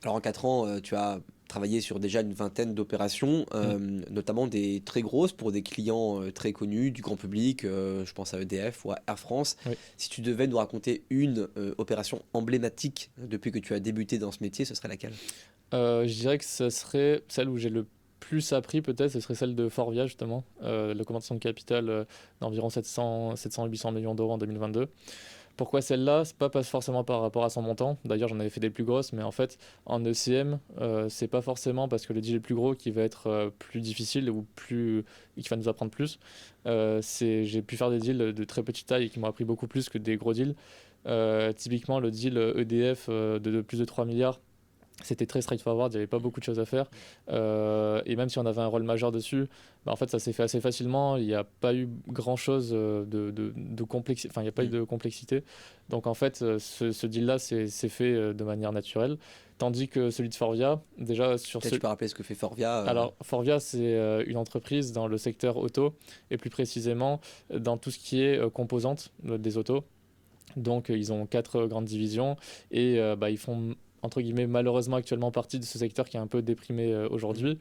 Alors en 4 ans, tu as travaillé sur déjà une vingtaine d'opérations, Mm. notamment des très grosses pour des clients très connus du grand public, je pense à EDF ou à Air France. Oui. Si tu devais nous raconter une opération emblématique depuis que tu as débuté dans ce métier, ce serait laquelle? Je dirais que ce serait celle où j'ai le plus appris peut-être, ce serait celle de Forvia justement, l'augmentation de capital d'environ 700-800 millions d'euros en 2022. Pourquoi celle-là? C'est pas forcément par rapport à son montant. D'ailleurs, j'en avais fait des plus grosses, mais en fait, en ECM, c'est pas forcément parce que le deal est plus gros qui va être plus difficile ou plus qui va nous apprendre plus. J'ai pu faire des deals de très petite taille et qui m'ont appris beaucoup plus que des gros deals. Typiquement, le deal EDF de plus de 3 milliards, c'était très straightforward, il n'y avait pas beaucoup de choses à faire. Et même si on avait un rôle majeur dessus, bah, en fait, ça s'est fait assez facilement. Il n'y a pas eu grand-chose de complexité. Enfin, il n'y a pas eu Hmm. de complexité. Donc, en fait, ce deal-là s'est fait de manière naturelle. Tandis que celui de Forvia, déjà sur Peut-être ce. tu peux rappeler ce que fait Forvia. Alors, Forvia, c'est une entreprise dans le secteur auto, et plus précisément dans tout ce qui est composantes des autos. Donc, ils ont quatre grandes divisions et bah, ils font, entre guillemets, malheureusement actuellement partie de ce secteur qui est un peu déprimé Hmm. aujourd'hui.